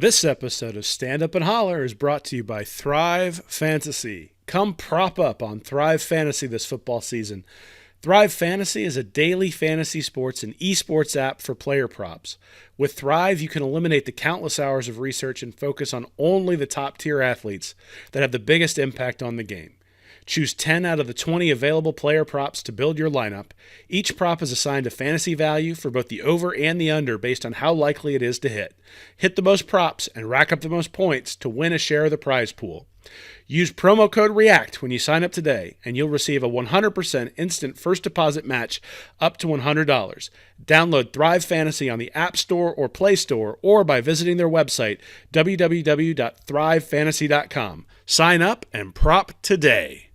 This episode of Stand Up and Holler is brought to you by Thrive Fantasy. Come prop up on Thrive Fantasy this football season. Thrive Fantasy is a daily fantasy sports and esports app for player props. With Thrive, you can eliminate the countless hours of research and focus on only the top tier athletes that have the biggest impact on the game. Choose 10 out of the 20 available player props to build your lineup. Each prop is assigned a fantasy value for both the over and the under based on how likely it is to hit. Hit the most props and rack up the most points to win a share of the prize pool. Use promo code REACT when you sign up today, and you'll receive a 100% instant first deposit match up to $100. Download Thrive Fantasy on the App Store or Play Store or by visiting their website, www.thrivefantasy.com. Sign up and prop today.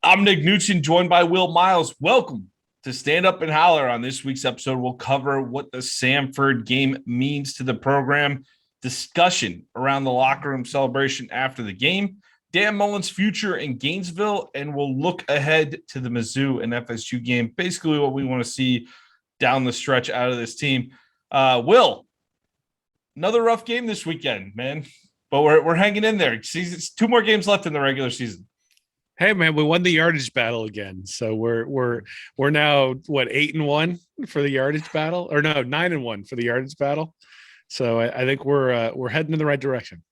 I'm Nick Nugent, joined by Will Miles. Welcome to Stand Up and Holler. On this week's episode, we'll cover what the SAMFORD game means to the program, discussion around the locker room celebration after the game, Dan Mullen's future in Gainesville, and we'll look ahead to the MIZZOU and FSU game, basically what we want to see down the stretch out of this team. Will, another rough game this weekend, man, but we're hanging in there. It's 2 more games left in the regular season. Hey man, we won the yardage battle again. So we're now 8-1 for the yardage battle, or no, 9-1 for the yardage battle. So I think we're heading in the right direction.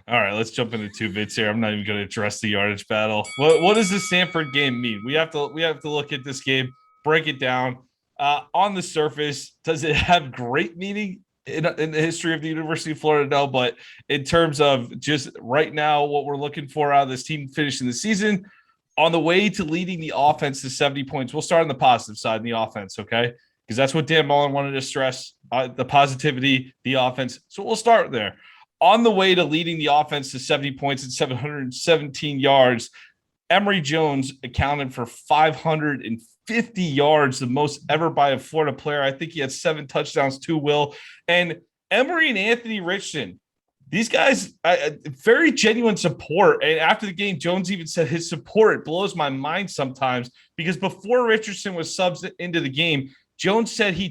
All right, let's jump into 2 bits here. I'm not even going to address the yardage battle. What does the SAMFORD game mean? We have to look at this game, break it down. On the surface, does it have great meaning in the history of the University of Florida? No, but in terms of just right now, what we're looking for out of this team finishing the season, on the way to leading the offense to 70 points. We'll start on the positive side in the offense, okay? Because that's what Dan Mullen wanted to stress, the positivity, the offense. So we'll start there. On the way to leading the offense to 70 points and 717 yards, Emory Jones accounted for 550 yards, the most ever by a Florida player. I think he had 7 touchdowns too, Will. And Emory and Anthony Richardson, these guys, very genuine support. And after the game, Jones even said his support, it blows my mind sometimes, because before Richardson was subbed into the game, Jones said he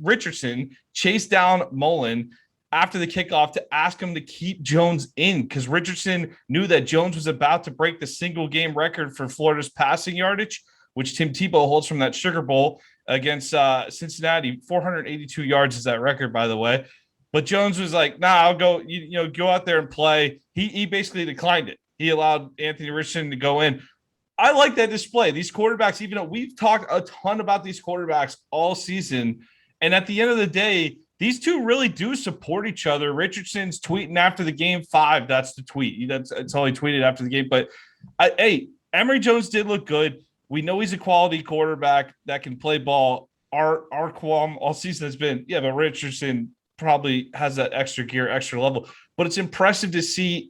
Richardson chased down Mullen after the kickoff to ask him to keep Jones in, because Richardson knew that Jones was about to break the single game record for Florida's passing yardage, which Tim Tebow holds from that Sugar Bowl against Cincinnati. 482 yards is that record, by the way. But Jones was like, nah, I'll go, go out there and play. He basically declined it. He allowed Anthony Richardson to go in. I like that display. These quarterbacks, even though we've talked a ton about these quarterbacks all season, and at the end of the day, these two really do support each other. Richardson's tweeting after the game 5. That's the tweet. That's all he tweeted after the game. But, hey, Emory Jones did look good. We know he's a quality quarterback that can play ball. Our qualm all season has been, but Richardson probably has that extra gear, extra level. But it's impressive to see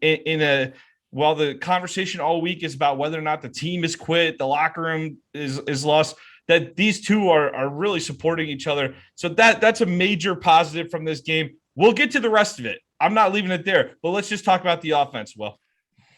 while the conversation all week is about whether or not the team is quit, the locker room is lost, that these two are really supporting each other. So that's a major positive from this game. We'll get to the rest of it. I'm not leaving it there, but let's just talk about the offense, Will.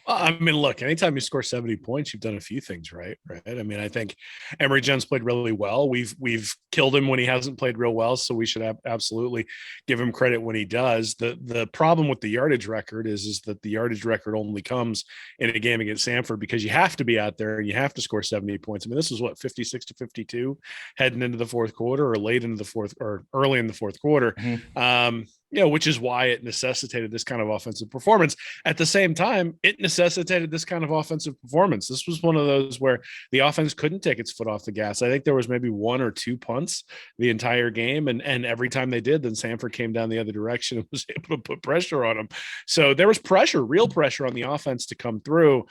I mean, look, anytime you score 70 points, you've done a few things right? I mean, I think Emory Jones played really well. We've killed him when he hasn't played real well, so we should absolutely give him credit when he does. The problem with the yardage record is that the yardage record only comes in a game against SAMFORD because you have to be out there and you have to score 70 points. I mean, this was 56 to 52 heading into the fourth quarter, or late into the fourth, or early in the fourth quarter. Mm-hmm. Which is why it necessitated this kind of offensive performance. At the same time, it necessitated this kind of offensive performance. This was one of those where the offense couldn't take its foot off the gas. I think there was maybe 1 or 2 punts the entire game, and every time they did, then SAMFORD came down the other direction and was able to put pressure on them. So there was pressure, real pressure on the offense to come through.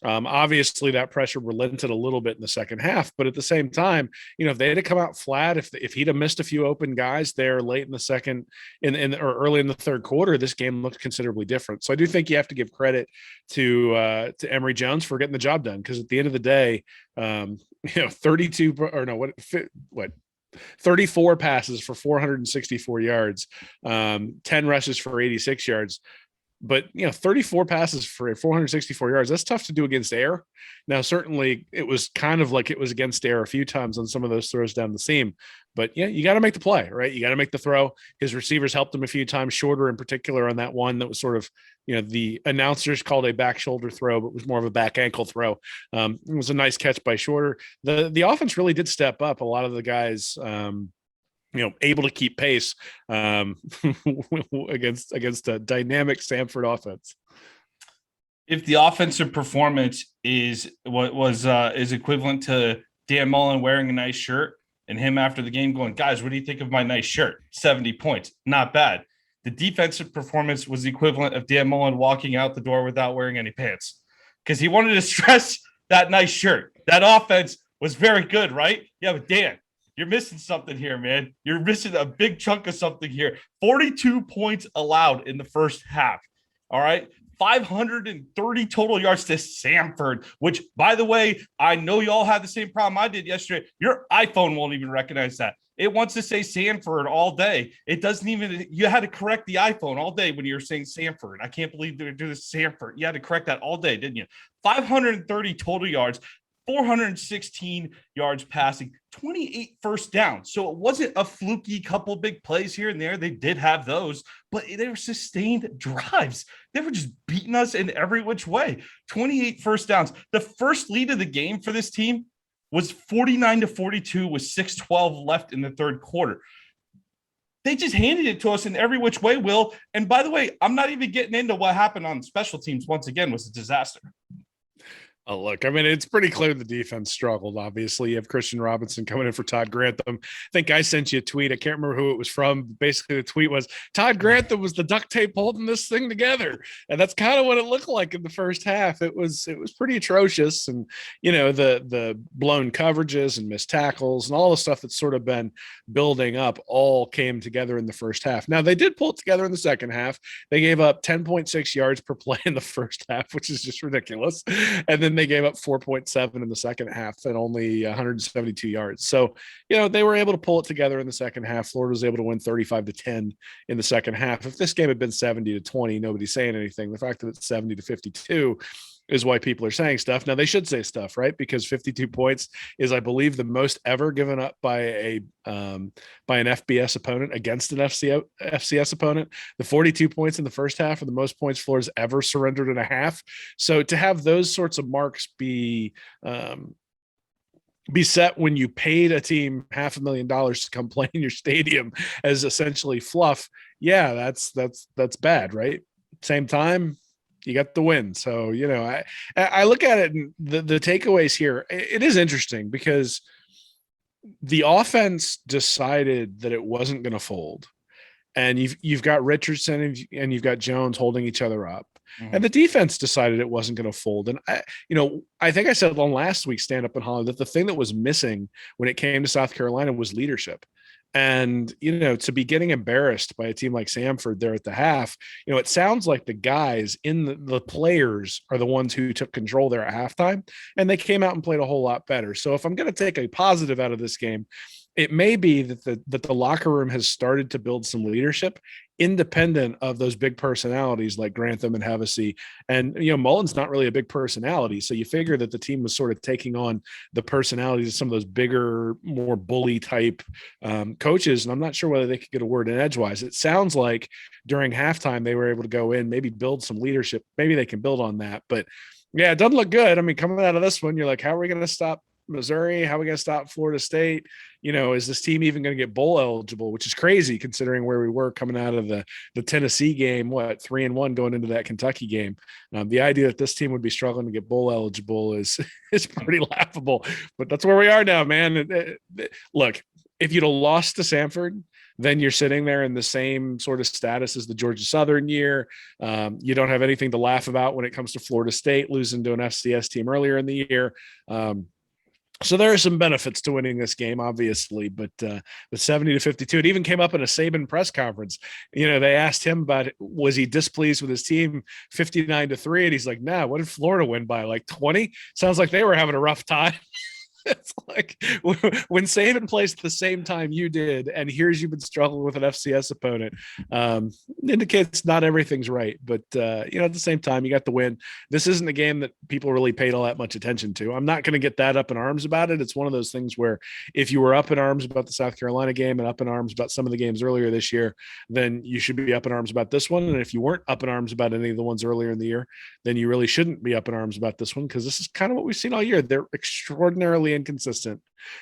Obviously, that pressure relented a little bit in the second half, but at the same time, if they had come out flat, if he'd have missed a few open guys there late in the second, or early in the third quarter, this game looked considerably different. So I do think you have to give credit to Emory Jones for getting the job done, because at the end of the day, 32 or no, what 34 passes for 464 yards, 10 rushes for 86 yards. But 34 passes for 464 yards, that's tough to do against air. Now, certainly it was kind of like it was against air a few times on some of those throws down the seam. But yeah, you got to make the play, right? You got to make the throw. His receivers helped him a few times, Shorter in particular on that one that was sort of, the announcers called a back shoulder throw, but was more of a back ankle throw. It was a nice catch by Shorter. The offense really did step up. A lot of the guys, able to keep pace against a dynamic Samford offense. If the offensive performance is what is equivalent to Dan Mullen wearing a nice shirt and him after the game going, guys, what do you think of my nice shirt? 70 points, not bad. The defensive performance was the equivalent of Dan Mullen walking out the door without wearing any pants, because he wanted to stress that nice shirt. That offense was very good, right? Yeah, but Dan, you're missing something here, man. You're missing a big chunk of something here. 42 points allowed in the first half. All right. 530 total yards to Samford, which, by the way, I know y'all had the same problem I did yesterday. Your iPhone won't even recognize that. It wants to say Samford all day. It doesn't even, you had to correct the iPhone all day when you were saying Samford. I can't believe they do this Samford. You had to correct that all day, didn't you? 530 total yards, 416 yards passing, 28 first downs. So it wasn't a fluky couple big plays here and there. They did have those, but they were sustained drives. They were just beating us in every which way. 28 first downs. The first lead of the game for this team was 49-42 with 6:12 left in the third quarter. They just handed it to us in every which way, Will. And by the way, I'm not even getting into what happened on special teams. Once again, was a disaster. Oh, look, I mean, it's pretty clear the defense struggled. Obviously, you have Christian Robinson coming in for Todd Grantham. I think I sent you a tweet. I can't remember who it was from. Basically, the tweet was Todd Grantham was the duct tape holding this thing together, and that's kind of what it looked like in the first half. It was pretty atrocious, and the blown coverages and missed tackles and all the stuff that's sort of been building up all came together in the first half. Now they did pull it together in the second half. They gave up 10.6 yards per play in the first half, which is just ridiculous, and then they gave up 4.7 in the second half and only 172 yards. So, they were able to pull it together in the second half. Florida was able to win 35-10 in the second half. If this game had been 70-20, nobody's saying anything. The fact that it's 70-52 is why people are saying stuff. Now they should say stuff, right? Because 52 points is, I believe, the most ever given up by an FBS opponent against an FCS opponent. The 42 points in the first half are the most points Florida's ever surrendered in a half. So to have those sorts of marks be set when you paid a team $500,000 to come play in your stadium as essentially fluff, yeah, that's bad, right? Same time, you got the win. So, I look at it and the takeaways here, it is interesting because the offense decided that it wasn't going to fold. And you've got Richardson and you've got Jones holding each other up. Mm-hmm. And the defense decided it wasn't going to fold. And I think I said on last week's Stand Up in Holler that the thing that was missing when it came to South Carolina was leadership. And, to be getting embarrassed by a team like Samford there at the half, it sounds like the guys in the players are the ones who took control there at halftime, and they came out and played a whole lot better. So if I'm going to take a positive out of this game, it may be that the locker room has started to build some leadership independent of those big personalities like Grantham and Hevesy. And, Mullen's not really a big personality. So you figure that the team was sort of taking on the personalities of some of those bigger, more bully type coaches. And I'm not sure whether they could get a word in edgewise. It sounds like during halftime, they were able to go in, maybe build some leadership. Maybe they can build on that. But yeah, it doesn't look good. I mean, coming out of this one, you're like, how are we going to stop Missouri? How are we going to stop Florida State? Is this team even going to get bowl eligible, which is crazy considering where we were coming out of the Tennessee game, 3-1 going into that Kentucky game. The idea that this team would be struggling to get bowl eligible is pretty laughable, but that's where we are now, man. Look, if you'd have lost to Samford, then you're sitting there in the same sort of status as the Georgia Southern year. You don't have anything to laugh about when it comes to Florida State losing to an FCS team earlier in the year. So there are some benefits to winning this game, obviously, but 70-52, it even came up in a Saban press conference. They asked him about was he displeased with his team 59-3, and he's like, "Nah, what did Florida win by? Like 20? Sounds like they were having a rough time." It's like when Saban plays at the same time you did, and here's you've been struggling with an FCS opponent, indicates not everything's right. But at the same time, you got the win. This isn't a game that people really paid all that much attention to. I'm not going to get that up in arms about it. It's one of those things where if you were up in arms about the South Carolina game and up in arms about some of the games earlier this year, then you should be up in arms about this one. And if you weren't up in arms about any of the ones earlier in the year, then you really shouldn't be up in arms about this one, because this is kind of what we've seen all year. They're extraordinarily inconsistent.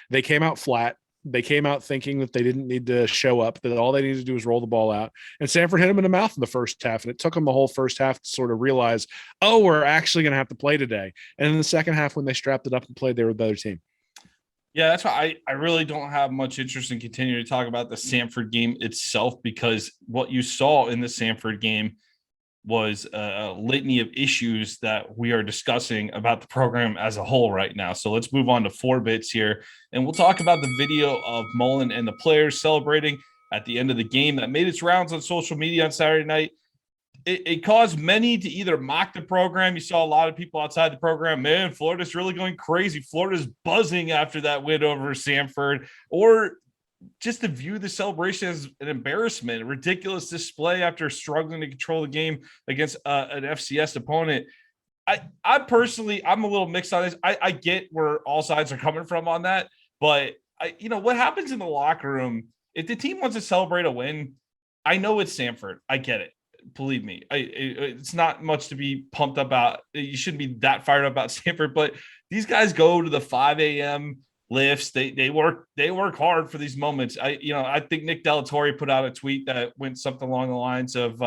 They came out flat. They came out thinking that they didn't need to show up, that all they needed to do was roll the ball out. And Samford hit them in the mouth in the first half. And it took them the whole first half to sort of realize, oh, we're actually going to have to play today. And in the second half, when they strapped it up and played, they were the better team. Yeah, that's why I really don't have much interest in continuing to talk about the Samford game itself, because what you saw in the Samford game was a litany of issues that we are discussing about the program as a whole right now. So let's move on to 4 bits here, and we'll talk about the video of Mullen and the players celebrating at the end of the game that made its rounds on social media on Saturday night. It caused many to either mock the program. You saw a lot of people outside the program, man, Florida's really going crazy. Florida's buzzing after that win over Samford, or just to view the celebration as an embarrassment, a ridiculous display after struggling to control the game against an FCS opponent. I personally, I'm a little mixed on this. I get where all sides are coming from on that, but what happens in the locker room, if the team wants to celebrate a win, I know it's Samford. I get it. Believe me, it's not much to be pumped about. You shouldn't be that fired up about Samford, but these guys go to the 5 a.m. lifts. They work hard for these moments. I think Nick Delatorre put out a tweet that went something along the lines of,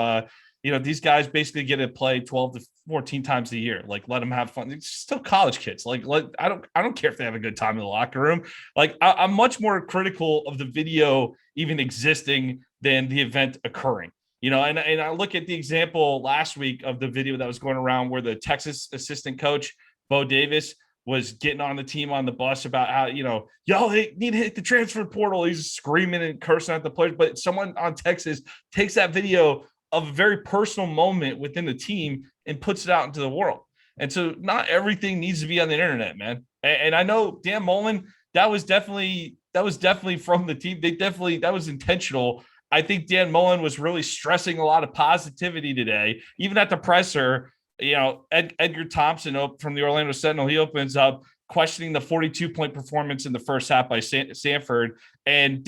these guys basically get to play 12 to 14 times a year. Like, let them have fun. It's still college kids. Like, I don't care if they have a good time in the locker room. Like, I'm much more critical of the video even existing than the event occurring. And I look at the example last week of the video that was going around where the Texas assistant coach, Bo Davis, was getting on the team on the bus about how, y'all need to hit the transfer portal. He's screaming and cursing at the players, but someone on Texas takes that video of a very personal moment within the team and puts it out into the world. And so not everything needs to be on the internet, man. And I know Dan Mullen, that was definitely from the team. That was intentional. I think Dan Mullen was really stressing a lot of positivity today, even at the presser. Edgar Thompson from the Orlando Sentinel, he opens up questioning the 42-point performance in the first half by Samford, and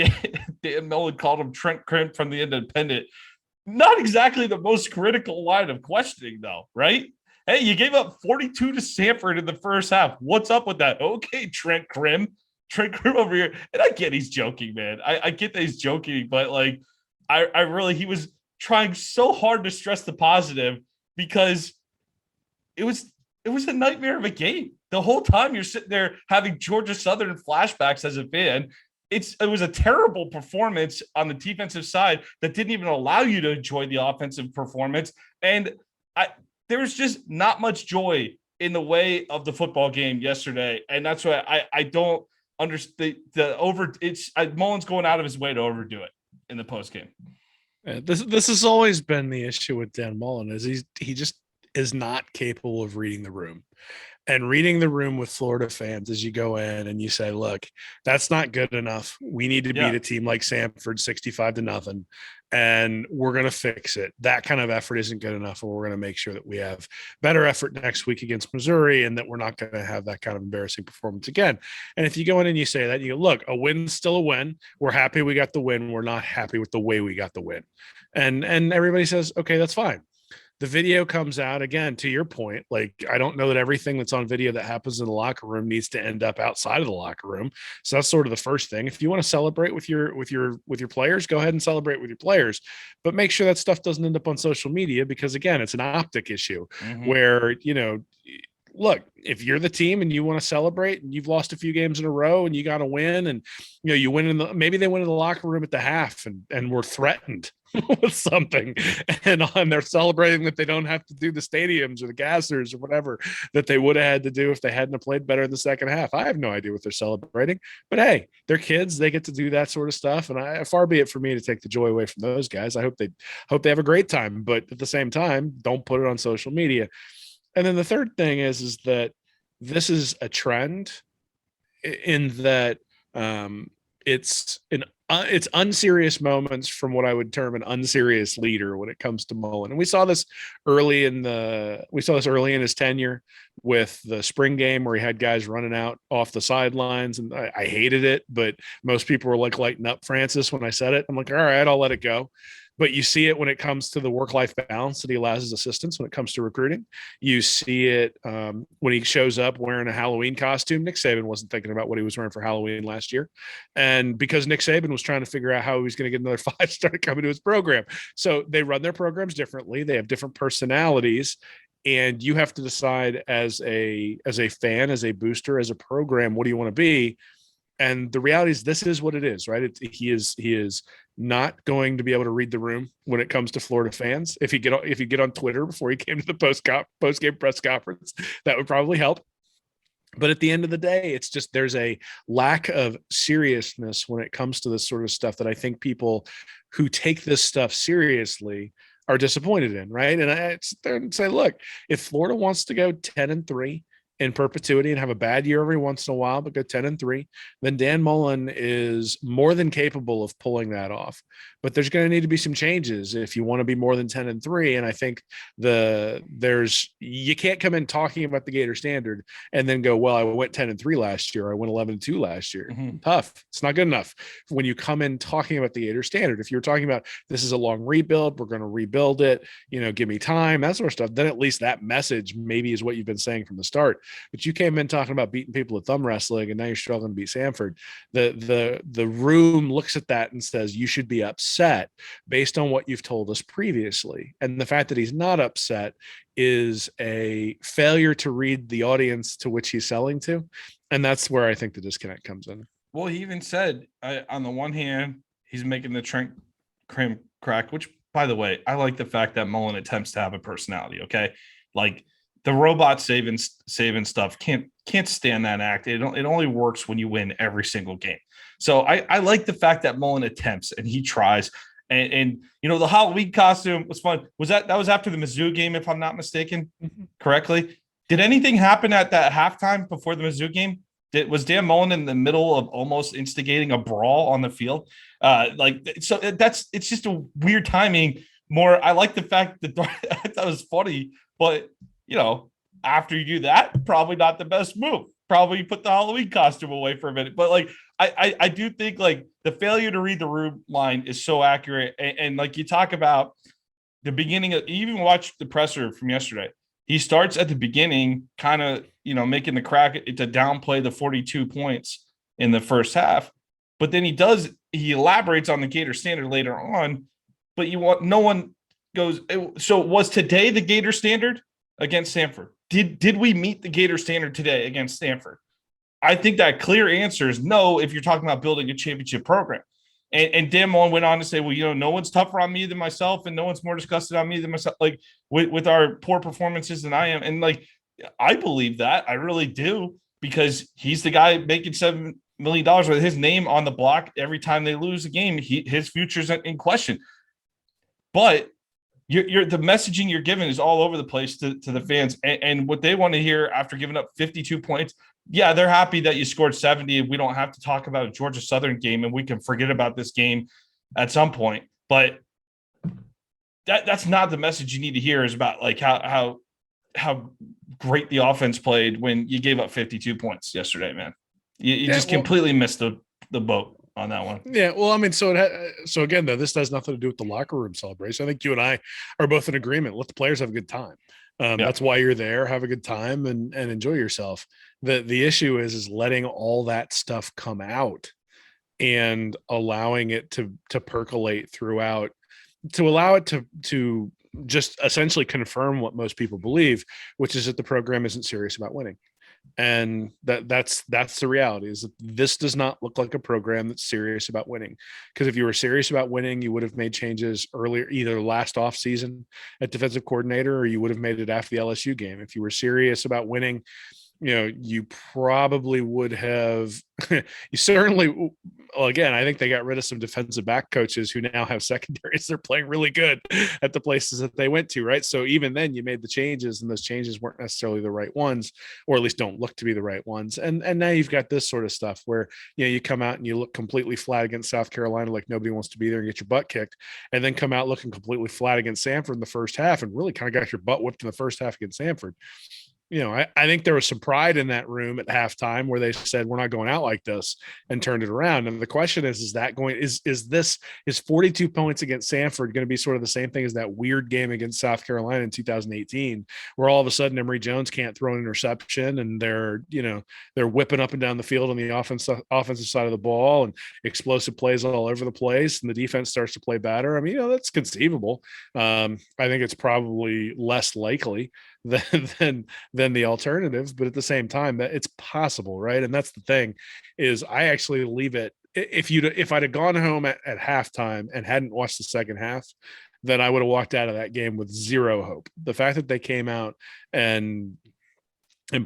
Dan Mullen called him Trent Crimp from the Independent. Not exactly the most critical line of questioning, though, right? Hey, you gave up 42 to Samford in the first half. What's up with that? Okay, Trent Crimp over here. And I get he's joking, man. I get that he's joking, but like, I really, he was trying so hard to stress the positive, because it was a nightmare of a game. The whole time you're sitting there having Georgia Southern flashbacks as a fan. It was a terrible performance on the defensive side that didn't even allow you to enjoy the offensive performance. And there was just not much joy in the way of the football game yesterday. And that's why I don't understand Mullen's going out of his way to overdo it in the post game. This has always been the issue with Dan Mullen, is he just is not capable of reading the room. And reading the room with Florida fans as you go in and you say, look, that's not good enough. We need to beat a team like Samford 65-0, and we're going to fix it. That kind of effort isn't good enough, and we're going to make sure that we have better effort next week against Missouri, and that we're not going to have that kind of embarrassing performance again. And if you go in and you say that, you go, look, a win's still a win. We're happy we got the win. We're not happy with the way we got the win. And everybody says, okay, that's fine. The video comes out again, to your point. Like, I don't know that everything that's on video that happens in the locker room needs to end up outside of the locker room. So that's sort of the first thing. If you want to celebrate with your players, go ahead and celebrate with your players, but make sure that stuff doesn't end up on social media, because again, it's an optic issue where, look, if you're the team and you want to celebrate and you've lost a few games in a row and you got to win, and you win maybe they went in the locker room at the half and were threatened with something, and they're celebrating that they don't have to do the stadiums or the gassers or whatever that they would have had to do if they hadn't played better in the second half. I have no idea what they're celebrating, but hey, they're kids. They get to do that sort of stuff. And far be it for me to take the joy away from those guys. I hope they have a great time, but at the same time, don't put it on social media. And then the third thing is that this is a trend in that it's unserious moments from what I would term an unserious leader when it comes to Mullen. And we saw this early in his tenure with the spring game where he had guys running out off the sidelines, and I hated it, but most people were like lighting up Francis when I said it. I'm like, all right, I'll let it go. But you see it when it comes to the work-life balance that he allows his assistants when it comes to recruiting. You see it when he shows up wearing a Halloween costume. Nick Saban wasn't thinking about what he was wearing for Halloween last year. And because Nick Saban was trying to figure out how he was going to get another 5-star coming to his program. So they run their programs differently. They have different personalities. And you have to decide as a fan, as a booster, as a program, what do you want to be? And the reality is this is what it is, right? He is not going to be able to read the room when it comes to Florida fans. If you get on Twitter before he came to the post game press conference, that would probably help. But at the end of the day, it's just there's a lack of seriousness when it comes to this sort of stuff that I think people who take this stuff seriously are disappointed in, right? And I sit there and say, look, if Florida wants to go 10-3 in perpetuity and have a bad year every once in a while, but go 10-3, then Dan Mullen is more than capable of pulling that off. But there's going to need to be some changes if you want to be more than 10-3. And I think you can't come in talking about the Gator standard and then go, well, I went 10-3 last year. I went 11-2 last year. Mm-hmm. Tough. It's not good enough. When you come in talking about the Gator standard, if you're talking about this is a long rebuild, we're going to rebuild it, give me time, that sort of stuff, then at least that message maybe is what you've been saying from the start. But you came in talking about beating people at thumb wrestling, and now you're struggling to beat Samford. The room looks at that and says you should be upset based on what you've told us previously. And the fact that he's not upset is a failure to read the audience to which he's selling to. And that's where I think the disconnect comes in. Well, he even said, on the one hand, he's making the Trent cream crack, which, by the way, I like the fact that Mullen attempts to have a personality. Okay. Like, the robot saving stuff can't stand that act. It only works when you win every single game. So I like the fact that Mullen attempts and he tries. And the Halloween costume was fun. That was after the MIZZOU game, if I'm not mistaken, correctly? Did anything happen at that halftime before the MIZZOU game? Was Dan Mullen in the middle of almost instigating a brawl on the field? It's just a weird timing. I like the fact that I thought it was funny, but after you do that, probably not the best move. Probably put the Halloween costume away for a minute. But I do think the failure to read the room line is so accurate. And you talk about the beginning of, you even watch the presser from yesterday. He starts at the beginning, kind of, making the crack to downplay the 42 points in the first half. But then he elaborates on the Gator standard later on. But no one goes, so was today the Gator standard against Samford? Did we meet the Gator standard today against Samford? I think that clear answer is no if you're talking about building a championship program. And Dan Mullen went on to say, well, no one's tougher on me than myself, and no one's more disgusted on me than myself, with our poor performances than I am. And I believe that. I really do, because he's the guy making $7 million with his name on the block every time they lose a game. His future's in question. But the messaging you're giving is all over the place to the fans, and what they want to hear after giving up 52 points. Yeah, they're happy that you scored 70. And we don't have to talk about a Georgia Southern game, and we can forget about this game at some point. But that's not the message you need to hear. Is about how great the offense played when you gave up 52 points yesterday, man. You just completely missed the boat on that one. Yeah, well, I mean, so again, though, this has nothing to do with the locker room celebration. I think you and I are both in agreement. Let the players have a good time. That's why you're there. Have a good time and enjoy yourself. The issue is letting all that stuff come out and allowing it to percolate throughout, to allow it to just essentially confirm what most people believe, which is that the program isn't serious about winning. And that's the reality, is that this does not look like a program that's serious about winning. Because if you were serious about winning, you would have made changes earlier, either last off season at defensive coordinator, or you would have made it after the LSU game. If you were serious about winning, you probably would have, you certainly, well, again, I think they got rid of some defensive back coaches who now have secondaries. They're playing really good at the places that they went to, right? So even then you made the changes, and those changes weren't necessarily the right ones, or at least don't look to be the right ones. And now you've got this sort of stuff where, you come out and you look completely flat against South Carolina, like nobody wants to be there, and get your butt kicked, and then come out looking completely flat against Samford in the first half and really kind of got your butt whipped in the first half against Samford. I think there was some pride in that room at halftime where they said, we're not going out like this, and turned it around. And the question is 42 points against Samford going to be sort of the same thing as that weird game against South Carolina in 2018, where all of a sudden Emory Jones can't throw an interception, and they're whipping up and down the field on the offensive side of the ball, and explosive plays all over the place, and the defense starts to play better. I mean, that's conceivable. I think it's probably less likely than the alternative, but at the same time, that it's possible, right? And that's the thing, is I actually leave it, if I'd have gone home at halftime and hadn't watched the second half, then I would have walked out of that game with zero hope. The fact that they came out and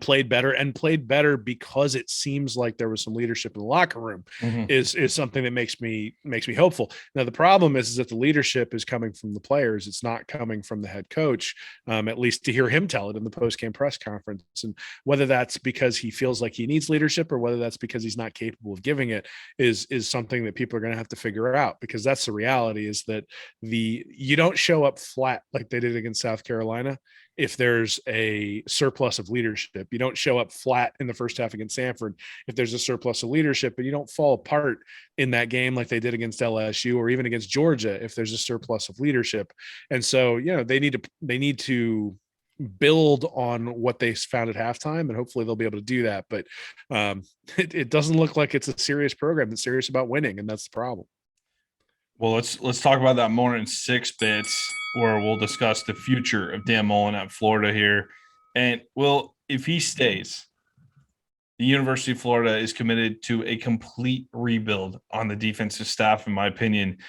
played better because it seems like there was some leadership in the locker room, is something that makes me hopeful. Now, the problem is that the leadership is coming from the players. It's not coming from the head coach, at least to hear him tell it in the post-game press conference. And whether that's because he feels like he needs leadership, or whether that's because he's not capable of giving it, is something that people are going to have to figure out, because that's the reality, is that you don't show up flat like they did against South Carolina if there's a surplus of leadership. You don't show up flat in the first half against Samford if there's a surplus of leadership, and you don't fall apart in that game like they did against LSU or even against Georgia if there's a surplus of leadership. And so, they need to build on what they found at halftime, and hopefully they'll be able to do that. But it doesn't look like it's a serious program that's serious about winning, and that's the problem. Well, let's talk about that more in 6 bits, where we'll discuss the future of Dan Mullen at Florida here. And, well, if he stays, the University of Florida is committed to a complete rebuild on the defensive staff, in my opinion.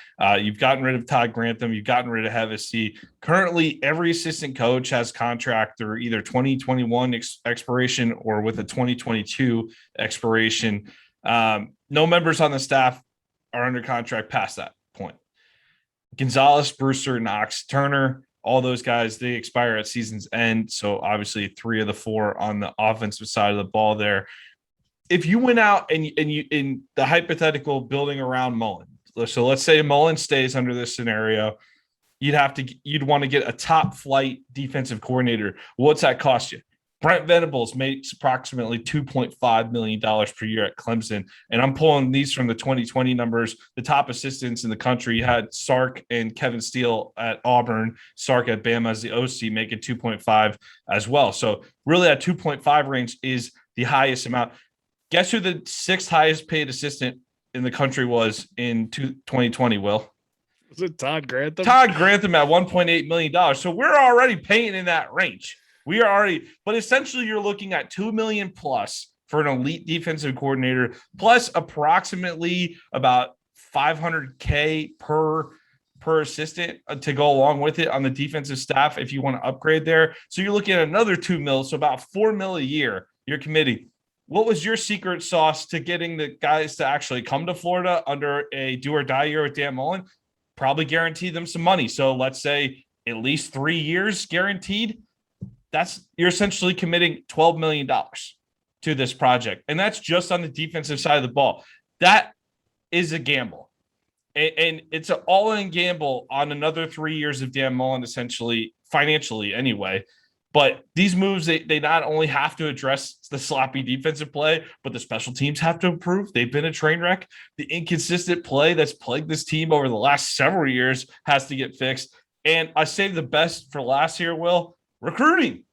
You've gotten rid of Todd Grantham. You've gotten rid of Hevesy. Currently, every assistant coach has contract through either 2021 expiration or with a 2022 expiration. No members on the staff are under contract past that point. Gonzalez, Brewster, Knox, Turner, all those guys, they expire at season's end. So obviously 3 of the 4 on the offensive side of the ball there. If you went out and you in the hypothetical building around Mullen, so let's say Mullen stays under this scenario, you'd want to get a top flight defensive coordinator. What's that cost you? Brent Venables makes approximately $2.5 million per year at Clemson. And I'm pulling these from the 2020 numbers. The top assistants in the country had Sark and Kevin Steele at Auburn, Sark at Bama as the OC, making 2.5 as well. So really that 2.5 range is the highest amount. Guess who the 6th highest paid assistant in the country was in 2020, Will? Was it Todd Grantham? Todd Grantham at $1.8 million. So we're already paying in that range. We are already, but essentially you're looking at $2 million plus for an elite defensive coordinator, plus approximately about $500K per assistant to go along with it on the defensive staff if you want to upgrade there. So you're looking at another $2 million, so about $4 million a year you're committing. What was your secret sauce to getting the guys to actually come to Florida under a do or die year with Dan Mullen? Probably guarantee them some money. So let's say at least 3 years guaranteed. You're essentially committing $12 million to this project. And that's just on the defensive side of the ball. That is a gamble. And it's an all-in gamble on another 3 years of Dan Mullen, essentially, financially anyway. But these moves, they not only have to address the sloppy defensive play, but the special teams have to improve. They've been a train wreck. The inconsistent play that's plagued this team over the last several years has to get fixed. And I saved the best for last year, Will. Recruiting.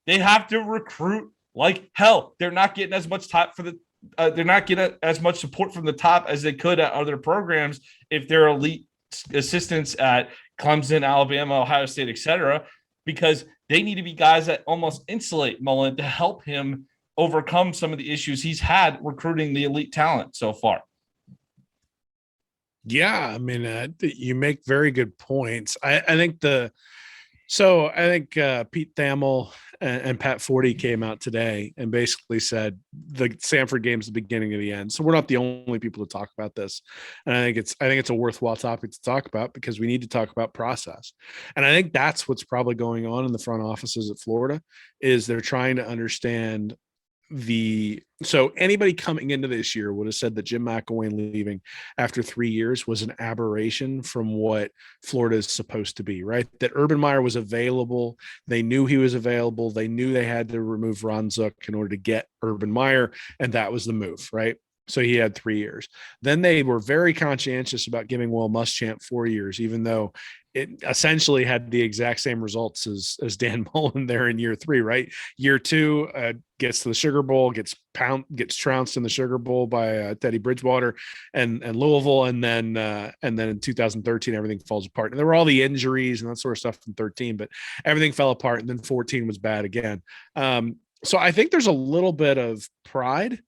They have to recruit like hell. They're not getting as much they're not getting as much support from the top as they could at other programs if they're elite assistants at Clemson, Alabama, Ohio State, etc., because they need to be guys that almost insulate Mullen to help him overcome some of the issues he's had recruiting the elite talent so far. Yeah, I mean, you make very good points. I think Pete Thamel and Pat Forty came out today and basically said the Samford game's the beginning of the end. So we're not the only people to talk about this. And I think it's a worthwhile topic to talk about because we need to talk about process. And I think that's what's probably going on in the front offices at Florida is they're trying to understand so anybody coming into this year would have said that Jim McElwain leaving after 3 years was an aberration from what Florida is supposed to be, right? That Urban Meyer was available. They knew he was available. They knew they had to remove Ron Zook in order to get Urban Meyer. And that was the move, right? So he had 3 years. Then they were very conscientious about giving Will Muschamp 4 years, even though it essentially had the exact same results as Dan Mullen there in year 3, right? Year 2 gets to the Sugar Bowl, gets trounced in the Sugar Bowl by Teddy Bridgewater and Louisville, and then in 2013 everything falls apart. And there were all the injuries and that sort of stuff from 13, but everything fell apart. And then 14 was bad again. So I think there's a little bit of pride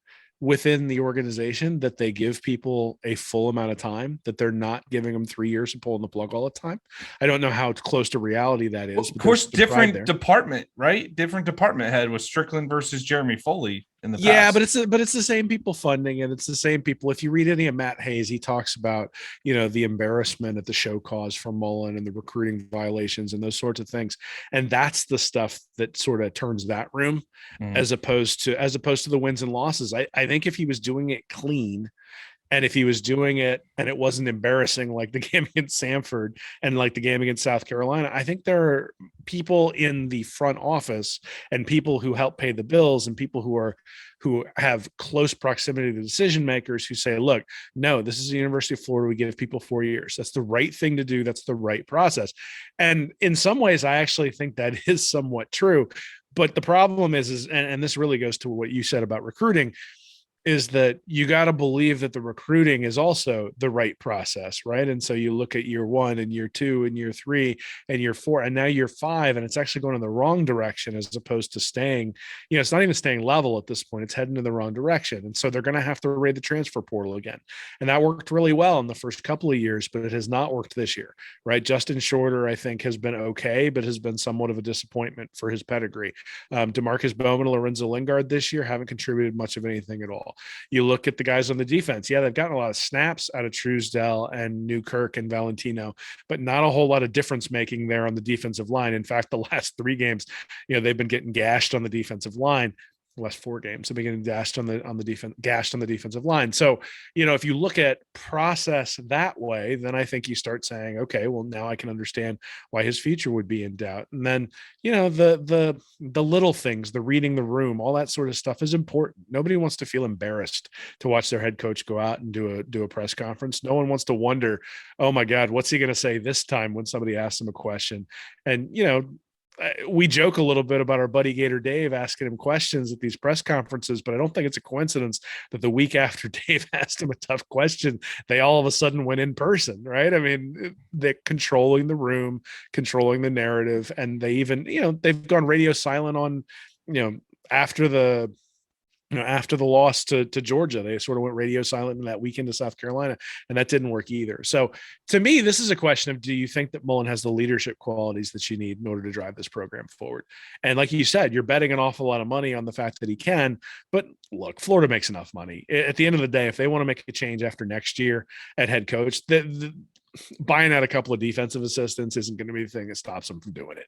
within the organization that they give people a full amount of time, that they're not giving them 3 years of pulling the plug all the time. I don't know how close to reality that is. Well, of course, different department, right? Different department head with Strickland versus Jeremy Foley in the past. Yeah, but it's the same people funding and it's the same people. If you read any of Matt Hayes, he talks about, the embarrassment at the show cause from Mullen and the recruiting violations and those sorts of things. And that's the stuff that sort of turns that room as opposed to the wins and losses. I think if he was doing it clean, and if he was doing it and it wasn't embarrassing like the game against Samford and like the game against South Carolina, I think there are people in the front office and people who help pay the bills and people who have close proximity to decision makers who say, look, no, this is the University of Florida. We give people 4 years. That's the right thing to do. That's the right process. And in some ways, I actually think that is somewhat true. But the problem is and this really goes to what you said about recruiting, is that you got to believe that the recruiting is also the right process, right? And so you look at year 1 and year 2 and year 3 and year 4 and now year 5, and it's actually going in the wrong direction as opposed to staying, it's not even staying level at this point. It's heading in the wrong direction. And so they're going to have to raid the transfer portal again. And that worked really well in the first couple of years, but it has not worked this year, right? Justin Shorter, I think, has been okay, but has been somewhat of a disappointment for his pedigree. DeMarcus Bowman and Lorenzo Lingard this year haven't contributed much of anything at all. You look at the guys on the defense. Yeah, they've gotten a lot of snaps out of Truesdell and Newkirk and Valentino, but not a whole lot of difference making there on the defensive line. In fact, the last 3 games, they've been getting gashed on the defensive line. Last 4 games, they've been getting gashed on the defensive line. So, if you look at process that way, then I think you start saying, okay, well, now I can understand why his future would be in doubt. And then, the little things, the reading the room, all that sort of stuff is important. Nobody wants to feel embarrassed to watch their head coach go out and do a press conference. No one wants to wonder, oh my God, what's he going to say this time when somebody asks him a question? And, we joke a little bit about our buddy Gator Dave asking him questions at these press conferences, but I don't think it's a coincidence that the week after Dave asked him a tough question, they all of a sudden went in person, right? I mean, they're controlling the room, controlling the narrative, and they even, they've gone radio silent on, after the loss to Georgia. They sort of went radio silent in that weekend to South Carolina, and that didn't work either. So to me, this is a question of, do you think that Mullen has the leadership qualities that you need in order to drive this program forward? And like you said, you're betting an awful lot of money on the fact that he can, but look, Florida makes enough money. At the end of the day, if they want to make a change after next year at head coach, buying out a couple of defensive assistants isn't going to be the thing that stops them from doing it.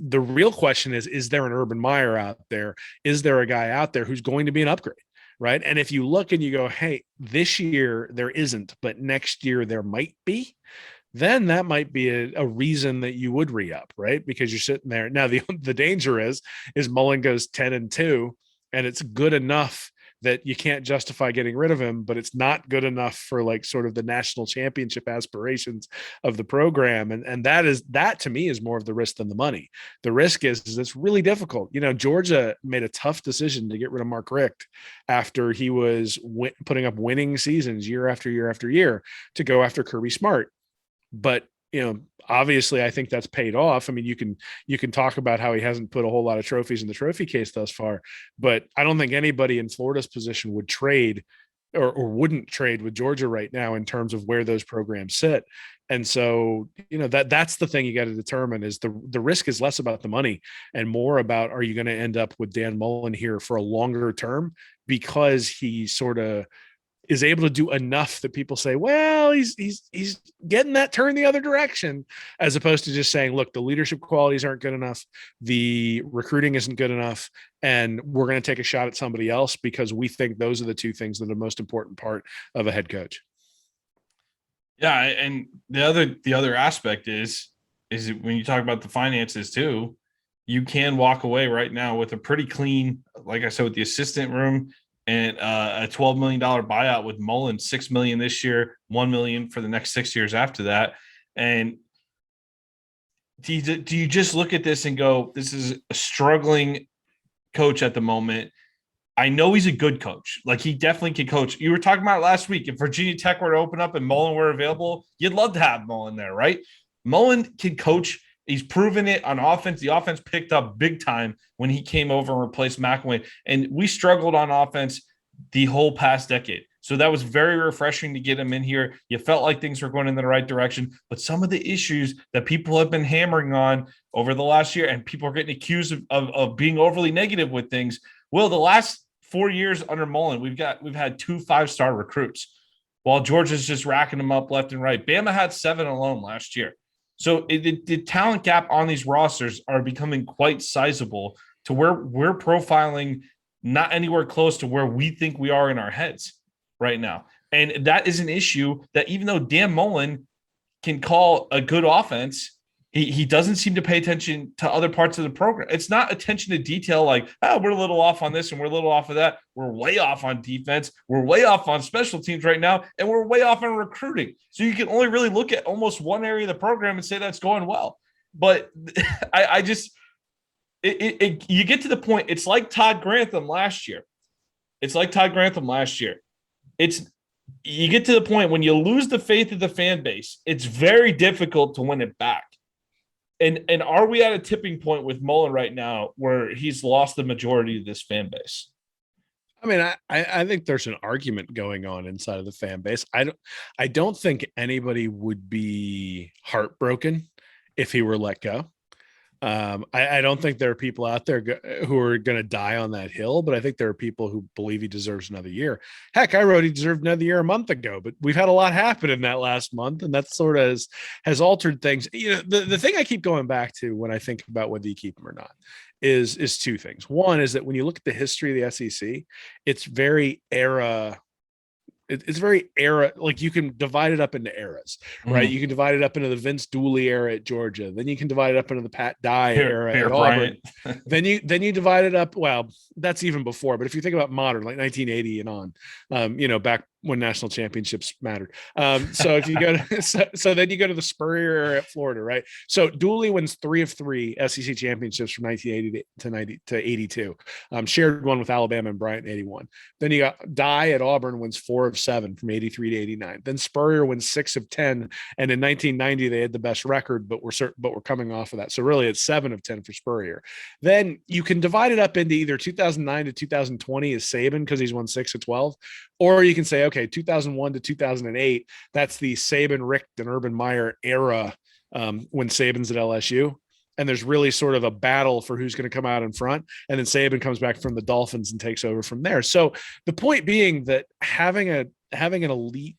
The real question is there an Urban Meyer out there? Is there a guy out there who's going to be an upgrade? Right. And if you look and you go, hey, this year there isn't, but next year there might be, then that might be a reason that you would re-up, right? Because you're sitting there. Now, the danger is Mullen goes 10-2 and it's good enough that you can't justify getting rid of him, but it's not good enough for like sort of the national championship aspirations of the program. And that to me is more of the risk than the money. The risk is it's really difficult. Georgia made a tough decision to get rid of Mark Richt after he was putting up winning seasons year after year after year to go after Kirby Smart. But obviously I think that's paid off. I mean, you can talk about how he hasn't put a whole lot of trophies in the trophy case thus far, but I don't think anybody in Florida's position would trade or wouldn't trade with Georgia right now in terms of where those programs sit. And so, that's the thing you got to determine is the risk is less about the money and more about, are you going to end up with Dan Mullen here for a longer term because he sort of is able to do enough that people say, well, he's getting that turn the other direction, as opposed to just saying, look, the leadership qualities aren't good enough, the recruiting isn't good enough, and we're going to take a shot at somebody else because we think those are the two things that are the most important part of a head coach. Yeah, and the other aspect is when you talk about the finances too, you can walk away right now with a pretty clean, like I said, with the assistant room and a $12 million buyout with Mullen, $6 million this year, $1 million for the next 6 years after that. And do you just look at this and go, this is a struggling coach at the moment? I know he's a good coach. Like, he definitely can coach. You were talking about last week, if Virginia Tech were to open up and Mullen were available, you'd love to have Mullen there, right? Mullen can coach. He's proven it on offense. The offense picked up big time when he came over and replaced McElwain. And we struggled on offense the whole past decade. So that was very refreshing to get him in here. You felt like things were going in the right direction. But some of the issues that people have been hammering on over the last year, and people are getting accused of being overly negative with things. Well, the last 4 years under Mullen, we've had 2 5-star recruits, while Georgia's just racking them up left and right. Bama had 7 alone last year. So the talent gap on these rosters are becoming quite sizable to where we're profiling not anywhere close to where we think we are in our heads right now. And that is an issue that, even though Dan Mullen can call a good offense, he doesn't seem to pay attention to other parts of the program. It's not attention to detail like, we're a little off on this and we're a little off of that. We're way off on defense. We're way off on special teams right now. And we're way off on recruiting. So you can only really look at almost one area of the program and say that's going well. But I just you get to the point. It's like Todd Grantham last year. You get to the point when you lose the faith of the fan base, it's very difficult to win it back. And are we at a tipping point with Mullen right now where he's lost the majority of this fan base? I mean, I think there's an argument going on inside of the fan base. I don't think anybody would be heartbroken if he were let go. I don't think there are people out there who are going to die on that hill, but I think there are people who believe he deserves another year. Heck, I wrote he deserved another year a month ago, but we've had a lot happen in that last month, and that sort of has altered things. The thing I keep going back to when I think about whether you keep him or not is two things. One is that when you look at the history of the SEC, it's very it's very era, like you can divide it up into eras, right? You can divide it up into the Vince Dooley era at Georgia, then you can divide it up into the Pat Dye era at Auburn. then you divide it up. Well, that's even before, but if you think about modern, like 1980 and on, back when national championships mattered. So if you go to, so then you go to the Spurrier era at Florida, right? So Dooley wins 3 of 3 SEC championships from 1980 to 82. Shared one with Alabama and Bryant in 81. Then you got Dye at Auburn wins 4 of 7 from 83 to 89. Then Spurrier wins 6 of 10, and in 1990 they had the best record, but we're coming off of that. So really, it's 7 of 10 for Spurrier. Then you can divide it up into either 2009 to 2020 is Saban because he's won 6 of 12, or you can say, okay, 2001 to 2008, that's the Saban, Richt, and Urban Meyer era when Saban's at LSU. And there's really sort of a battle for who's going to come out in front. And then Saban comes back from the Dolphins and takes over from there. So the point being that having an elite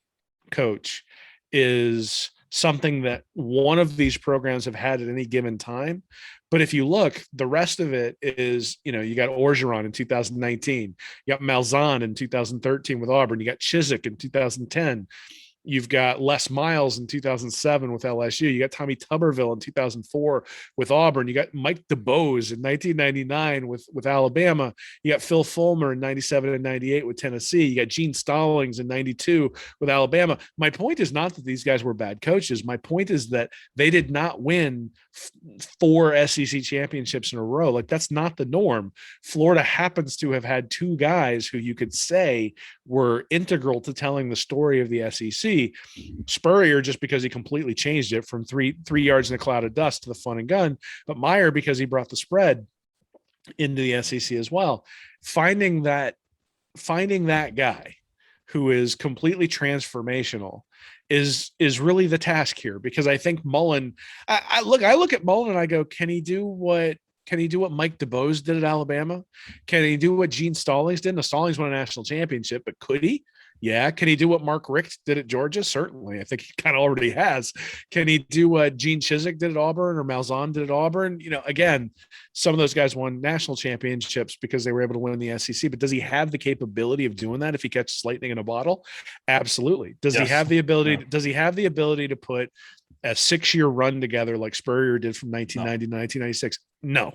coach is something that one of these programs have had at any given time. But if you look, the rest of it is, you got Orgeron in 2019, you got Malzahn in 2013 with Auburn, you got Chiswick in 2010. You've got Les Miles in 2007 with LSU. You got Tommy Tuberville in 2004 with Auburn. You got Mike DeBose in 1999 with Alabama. You got Phil Fulmer in 97 and 98 with Tennessee. You got Gene Stallings in 92 with Alabama. My point is not that these guys were bad coaches. My point is that they did not win 4 SEC championships in a row. Like, that's not the norm. Florida happens to have had 2 guys who you could say were integral to telling the story of the SEC. SEC. Spurrier, just because he completely changed it from three yards in a cloud of dust to the fun and gun, but Meyer, because he brought the spread into the SEC as well. Finding that guy who is completely transformational is really the task here, because I think Mullen, I look at Mullen and I go, can he do what Mike DeBose did at Alabama? Can he do what Gene Stallings did? Now, Stallings won a national championship, but could he? Yeah. Can he do what Mark Richt did at Georgia? Certainly. I think he kind of already has. Can he do what Gene Chizik did at Auburn or Malzahn did at Auburn? Again, some of those guys won national championships because they were able to win the SEC, but does he have the capability of doing that if he catches lightning in a bottle? Absolutely. Does he have the ability? Yeah. Does he have the ability to put a 6-year run together like Spurrier did from 1990 to 1996? No.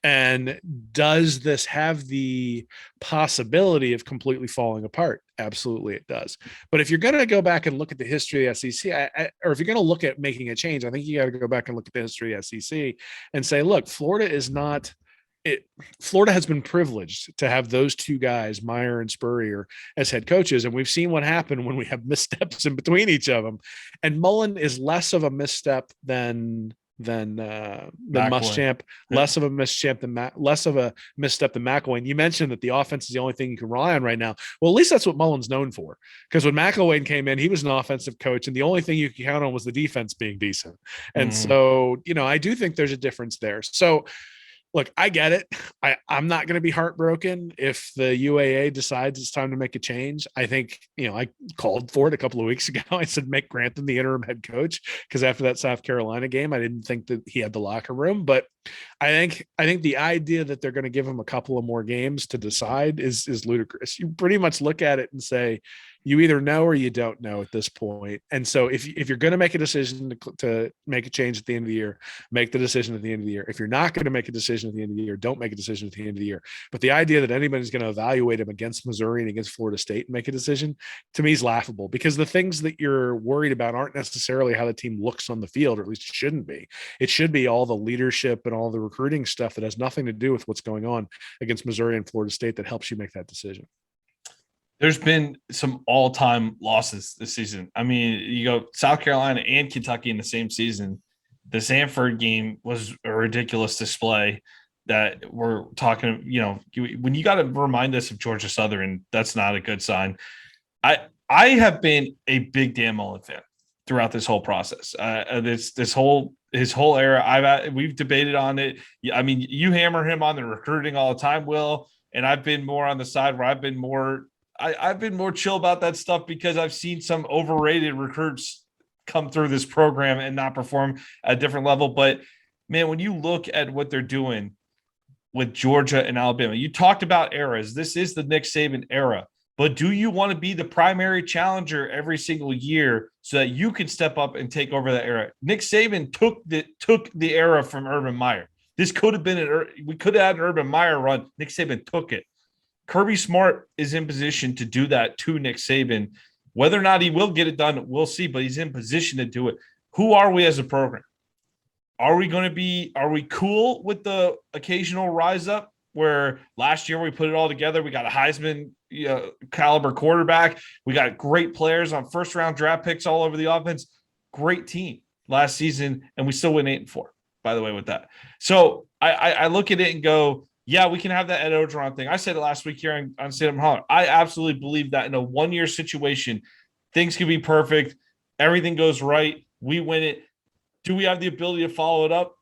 And does this have the possibility of completely falling apart? Absolutely, it does. But if you're going to go back and look at the history of the SEC, or if you're going to look at making a change, I think you got to go back and look at the history of the SEC and say, look, Florida is not it. Florida has been privileged to have those two guys, Meyer and Spurrier, as head coaches. And we've seen what happened when we have missteps in between each of them. And Mullen is less of a misstep than Muschamp, less of a misstep than McElwain. You mentioned that the offense is the only thing you can rely on right now. Well, at least that's what Mullen's known for. Because when McElwain came in, he was an offensive coach, and the only thing you could count on was the defense being decent. And so, I do think there's a difference there. So, look, I get it. I'm not going to be heartbroken if the UAA decides it's time to make a change. I think, I called for it a couple of weeks ago. I said, make Grantham the interim head coach, because after that South Carolina game, I didn't think that he had the locker room. But I think the idea that they're going to give him a couple of more games to decide is ludicrous. You pretty much look at it and say, you either know or you don't know at this point. And so if you're going to make a decision to make a change at the end of the year, make the decision at the end of the year. If you're not going to make a decision at the end of the year, don't make a decision at the end of the year. But the idea that anybody's going to evaluate him against Missouri and against Florida State and make a decision, to me, is laughable, because the things that you're worried about aren't necessarily how the team looks on the field, or at least it shouldn't be. It should be all the leadership and all the recruiting stuff that has nothing to do with what's going on against Missouri and Florida State that helps you make that decision. There's been some all-time losses this season. I mean, you go South Carolina and Kentucky in the same season. The Samford game was a ridiculous display that we're talking, when you got to remind us of Georgia Southern, that's not a good sign. I have been a big Dan Mullen fan throughout this whole process. His whole era, we've debated on it. I mean, you hammer him on the recruiting all the time, Will, and I've been more on the side where I've been more chill about that stuff, because I've seen some overrated recruits come through this program and not perform at a different level. But man, when you look at what they're doing with Georgia and Alabama, you talked about eras. This is the Nick Saban era, but do you want to be the primary challenger every single year so that you can step up and take over that era? Nick Saban took the era from Urban Meyer. This could have been we could have had an Urban Meyer run. Nick Saban took it. Kirby Smart is in position to do that to Nick Saban. Whether or not he will get it done, we'll see, but he's in position to do it. Who are we as a program? Are we cool with the occasional rise up where last year we put it all together? We got a Heisman caliber quarterback. We got great players on first round draft picks all over the offense. Great team last season, and we still went 8-4, by the way, with that. So I look at it and go, yeah, we can have that Ed Orgeron thing. I said it last week here on Stand Up Holler. I absolutely believe that in a one-year situation, things can be perfect. Everything goes right. We win it. Do we have the ability to follow it up?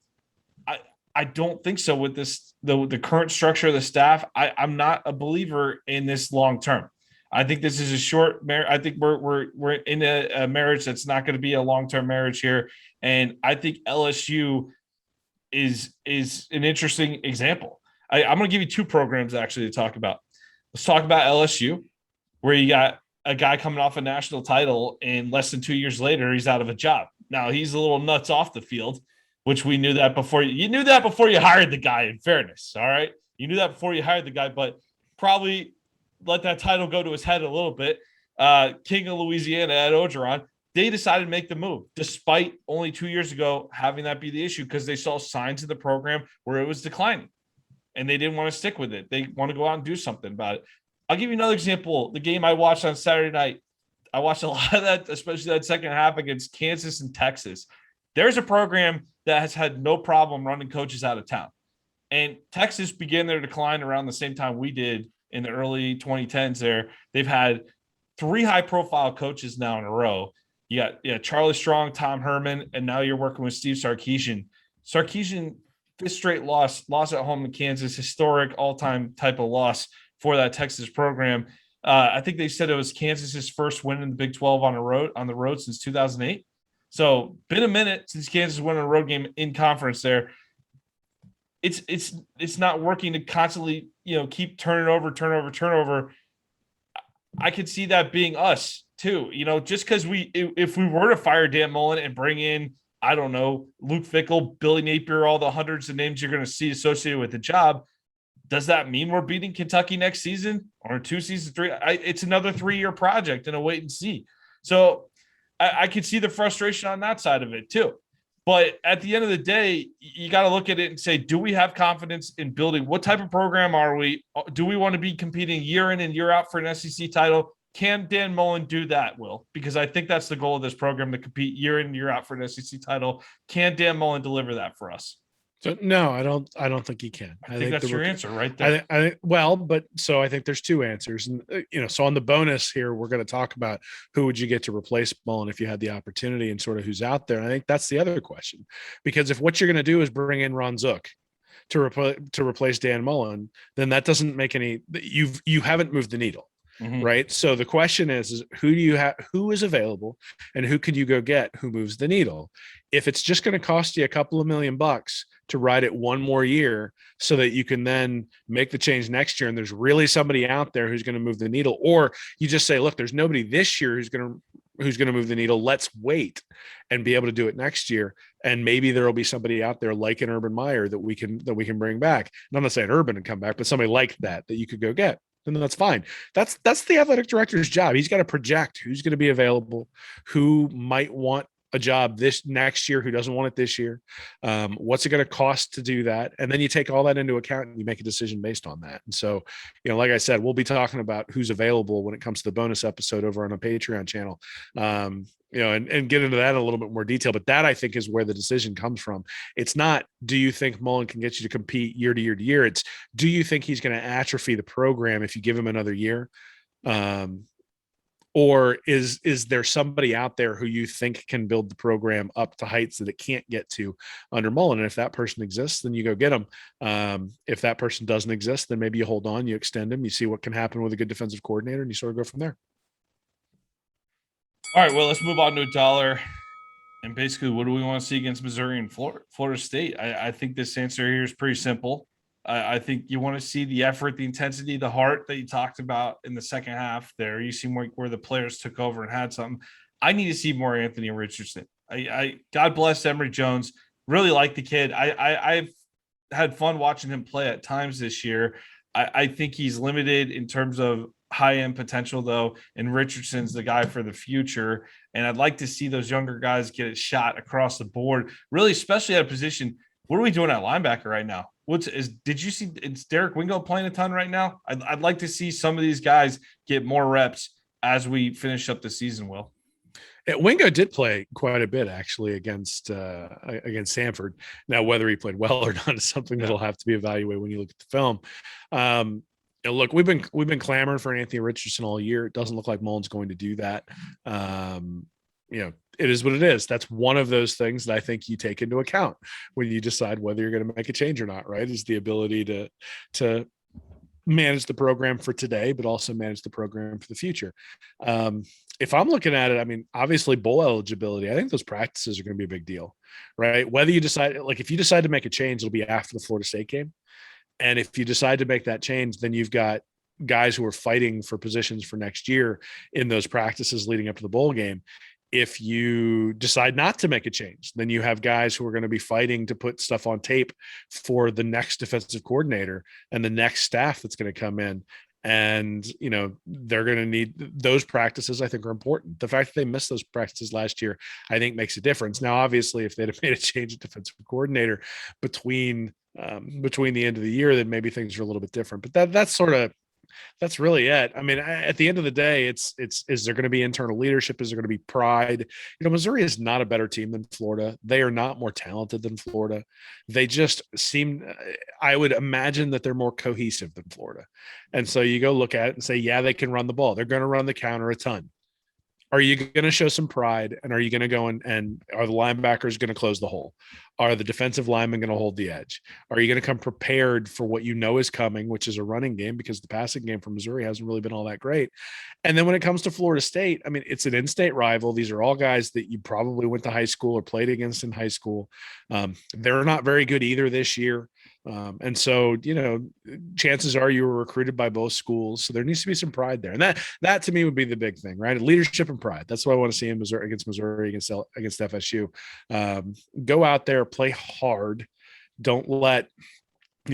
I don't think so with this, the current structure of the staff. I'm not a believer in this long term. I think this is a short marriage. I think we're in a marriage that's not going to be a long-term marriage here. And I think LSU is an interesting example. I'm going to give you two programs actually to talk about. Let's talk about LSU, where you got a guy coming off a national title, and less than 2 years later, he's out of a job. Now, he's a little nuts off the field, which we knew that before. You knew that before you hired the guy, in fairness, all right? You knew that before you hired the guy, but probably let that title go to his head a little bit. King of Louisiana, Ed Orgeron, they decided to make the move, despite only 2 years ago having that be the issue, because they saw signs in the program where it was declining. And they didn't want to stick with it. They want to go out and do something about it. I'll give you another example. The game I watched on Saturday night, I watched a lot of that, especially that second half against Kansas and Texas. There's a program that has had no problem running coaches out of town. And Texas began their decline around the same time we did in the early 2010s there. They've had 3 high-profile coaches now in a row. You got Charlie Strong, Tom Herman, and now you're working with Steve Sarkisian. Sarkisian, this straight loss at home to Kansas, historic all-time type of loss for that Texas program. I think they said it was Kansas's first win in the Big 12 on the road since 2008. So been a minute since Kansas won a road game in conference there. It's not working to constantly, keep turning over. I could see that being us too. Just because if we were to fire Dan Mullen and bring in, I don't know, Luke Fickell, Billy Napier, all the hundreds of names you're going to see associated with the job, does that mean we're beating Kentucky next season or 2 seasons, 3? It's another 3-year project and a wait and see. So I could see the frustration on that side of it too. But at the end of the day, you got to look at it and say, do we have confidence in building? What type of program are we? Do we want to be competing year in and year out for an SEC title? Can Dan Mullen do that, Will? Because I think that's the goal of this program, to compete year in and year out for an SEC title. Can Dan Mullen deliver that for us? So no, I don't think he can. I think that's your answer right there. So I think there's 2 answers, and so on the bonus here, we're going to talk about who would you get to replace Mullen if you had the opportunity, and sort of who's out there. And I think that's the other question, because if what you're going to do is bring in Ron Zook to replace Dan Mullen, then that doesn't make any. You haven't moved the needle. Mm-hmm. Right. So the question is who do you have, who is available, and who can you go get who moves the needle? If it's just going to cost you a couple of $1 million to ride it one more year so that you can then make the change next year, and there's really somebody out there who's going to move the needle, or you just say, look, there's nobody this year who's going to move the needle. Let's wait and be able to do it next year. And maybe there'll be somebody out there like an Urban Meyer that we can bring back. And I'm not saying Urban and come back, but somebody like that you could go get. And that's fine. That's the athletic director's job. He's got to project who's going to be available, who might want a job this next year, who doesn't want it this year. What's it going to cost to do that? And then you take all that into account and you make a decision based on that. And so, like I said, we'll be talking about who's available when it comes to the bonus episode over on a Patreon channel. And get into that in a little bit more detail. But that, I think, is where the decision comes from. It's not, do you think Mullen can get you to compete year to year to year? It's, do you think he's going to atrophy the program if you give him another year? Or is there somebody out there who you think can build the program up to heights that it can't get to under Mullen? And if that person exists, then you go get him. If that person doesn't exist, then maybe you hold on, you extend him, you see what can happen with a good defensive coordinator, and you sort of go from there. All right, well, let's move on to $1. And basically, what do we want to see against Missouri and Florida State? I think this answer here is pretty simple. I think you want to see the effort, the intensity, the heart that you talked about in the second half there. You seem like where the players took over and had something. I need to see more Anthony Richardson. God bless Emory Jones. Really like the kid. I've had fun watching him play at times this year. I think he's limited in terms of high-end potential, though, and Richardson's the guy for the future. And I'd like to see those younger guys get a shot across the board, really, especially at a position. What are we doing at linebacker right now? Did you see, it's Derek Wingo playing a ton right now? I'd like to see some of these guys get more reps as we finish up the season, Will. Yeah, Wingo did play quite a bit, actually, against Samford. Now, whether he played well or not is something that'll have to be evaluated when you look at the film. Look, we've been clamoring for Anthony Richardson all year. It doesn't look like Mullen's going to do that. It is what it is. That's one of those things that I think you take into account when you decide whether you're going to make a change or not, right? Is the ability to manage the program for today, but also manage the program for the future. If I'm looking at it, I mean, obviously bowl eligibility, I think those practices are going to be a big deal, right? Whether you decide, if you decide to make a change, it'll be after the Florida State game. And if you decide to make that change, then you've got guys who are fighting for positions for next year in those practices leading up to the bowl game. If you decide not to make a change, then you have guys who are going to be fighting to put stuff on tape for the next defensive coordinator and the next staff that's going to come in. And, they're going to need those practices. I think are important. The fact that they missed those practices last year, I think makes a difference. Now, obviously, if they'd have made a change at defensive coordinator between the end of the year, then maybe things are a little bit different, but that's sort of That's really it. I mean, at the end of the day, it's is there going to be internal leadership? Is there going to be pride? Missouri is not a better team than Florida. They are not more talented than Florida. They just seem. I would imagine that they're more cohesive than Florida, and so you go look at it and say, yeah, they can run the ball. They're going to run the counter a ton. Are you going to show some pride, and are you going to go and are the linebackers going to close the hole? Are the defensive linemen going to hold the edge? Are you going to come prepared for what you know is coming, which is a running game, because the passing game from Missouri hasn't really been all that great? And then when it comes to Florida State, I mean, it's an in-state rival. These are all guys that you probably went to high school or played against in high school. They're not very good either this year. And so, chances are you were recruited by both schools. So there needs to be some pride there. And that to me would be the big thing, right? Leadership and pride. That's what I want to see in Missouri, against FSU. Go out there, play hard. Don't let,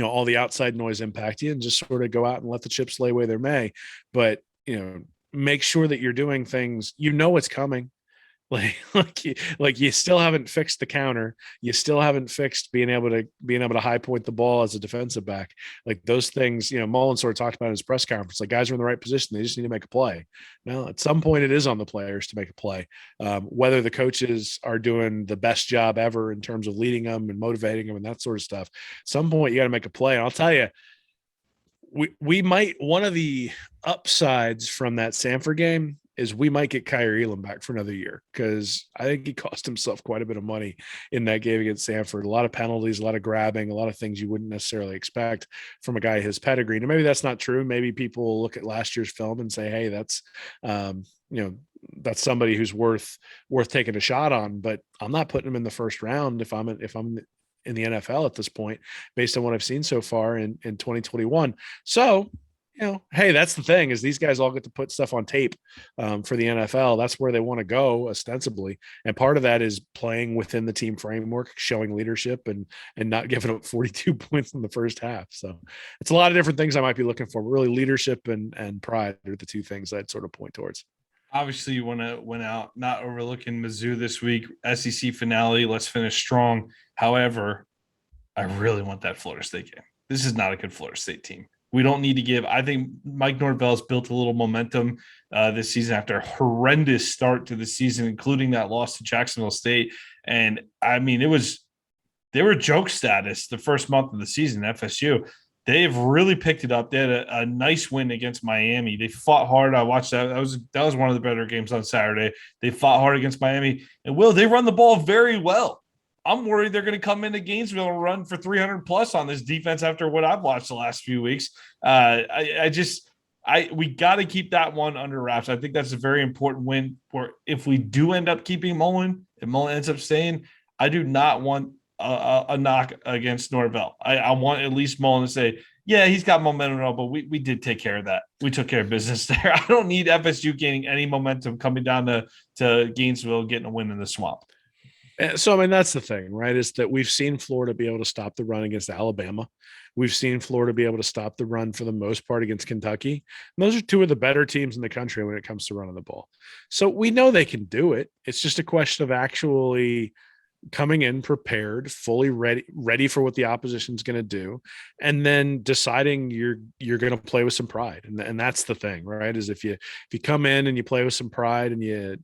all the outside noise impact you, and just sort of go out and let the chips lay where they may. But, make sure that you're doing things, what's coming. Like you still haven't fixed the counter. You still haven't fixed being able to high point the ball as a defensive back. Like those things, Mullen sort of talked about in his press conference. Like, guys are in the right position. They just need to make a play. Now, at some point, it is on the players to make a play. Whether the coaches are doing the best job ever in terms of leading them and motivating them and that sort of stuff, at some point you got to make a play. And I'll tell you, we might, one of the upsides from that Samford game is we might get Kyrie Elam back for another year, because I think he cost himself quite a bit of money in that game against Samford. A lot of penalties, a lot of grabbing, a lot of things you wouldn't necessarily expect from a guy his pedigree. And maybe that's not true. Maybe people will look at last year's film and say, hey, that's that's somebody who's worth taking a shot on. But I'm not putting him in the first round if I'm in the NFL at this point, based on what I've seen so far in 2021. So, hey, that's the thing, is these guys all get to put stuff on tape for the NFL. That's where they want to go ostensibly. And part of that is playing within the team framework, showing leadership and not giving up 42 points in the first half. So it's a lot of different things I might be looking for, but really leadership and pride are the two things I'd sort of point towards. Obviously, you want to win out, not overlooking Mizzou this week. SEC finale, let's finish strong. However, I really want that Florida State game. This is not a good Florida State team. We don't need to give. I think Mike Norvell's built a little momentum this season after a horrendous start to the season, including that loss to Jacksonville State. And I mean, they were joke status the first month of the season. FSU, they've really picked it up. They had a nice win against Miami. They fought hard. I watched that. That was one of the better games on Saturday. They fought hard against Miami, and they run the ball very well. I'm worried they're going to come into Gainesville and run for 300 plus on this defense after what I've watched the last few weeks. We got to keep that one under wraps. I think that's a very important win. For if we do end up keeping Mullen, if Mullen ends up staying, I do not want a knock against Norvell. I want at least Mullen to say, yeah, he's got momentum, but we did take care of that. We took care of business there. I don't need FSU gaining any momentum coming down to Gainesville, getting a win in the swamp. So, I mean, that's the thing, right? Is that we've seen Florida be able to stop the run against Alabama. We've seen Florida be able to stop the run for the most part against Kentucky. And those are two of the better teams in the country when it comes to running the ball. So we know they can do it. It's just a question of actually coming in prepared, fully ready for what the opposition's going to do, and then deciding you're going to play with some pride. And that's the thing, right? Is if you come in and you play with some pride and you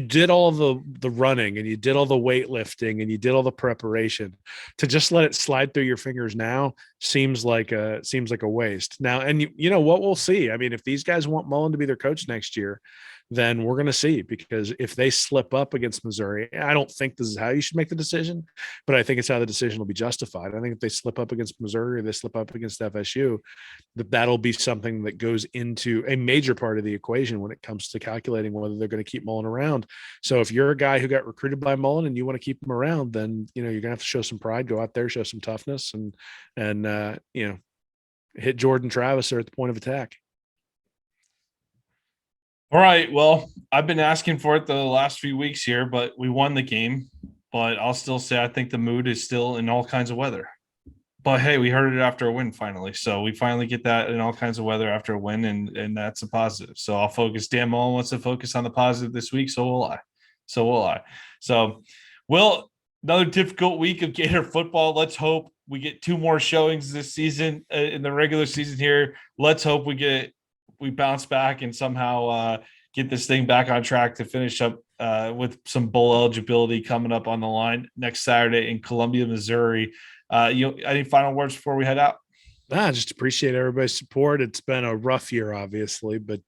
did all the running and you did all the weightlifting and you did all the preparation, to just let it slide through your fingers now seems like a waste now. And you know what, we'll see. I mean, if these guys want Mullen to be their coach next year, then we're going to see, because if they slip up against Missouri, I don't think this is how you should make the decision, but I think it's how the decision will be justified. I think if they slip up against Missouri or they slip up against FSU, that'll be something that goes into a major part of the equation when it comes to calculating whether they're going to keep Mullen around. So if you're a guy who got recruited by Mullen and you want to keep him around, then, you're going to have to show some pride, go out there, show some toughness, and hit Jordan Travis at the point of attack. All right. Well, I've been asking for it the last few weeks here, but we won the game. But I'll still say I think the mood is still in all kinds of weather. But hey, we heard it after a win finally. So we finally get that in all kinds of weather after a win, and that's a positive. So I'll focus. Dan Mullen wants to focus on the positive this week. So will I. So Another difficult week of Gator football. Let's hope we get 2 more showings this season in the regular season here. Let's hope we bounce back and somehow get this thing back on track to finish up with some bowl eligibility coming up on the line next Saturday in Columbia, Missouri. Any final words before we head out? Just appreciate everybody's support. It's been a rough year, obviously, but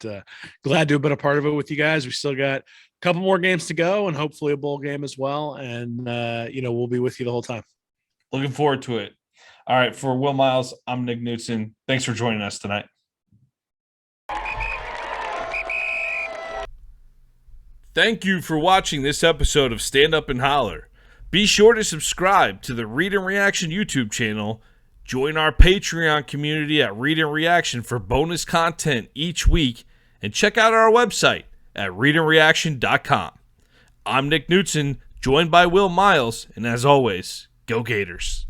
glad to have been a part of it with you guys. We still got a couple more games to go and hopefully a bowl game as well. And, we'll be with you the whole time. Looking forward to it. All right. For Will Miles, I'm Nick Knutson. Thanks for joining us tonight. Thank you for watching this episode of Stand Up and Holler. Be sure to subscribe to the Read and Reaction YouTube channel. Join our Patreon community at Read and Reaction for bonus content each week, and check out our website at readandreaction.com. I'm Nick Knutson, joined by Will Miles, and as always, go Gators.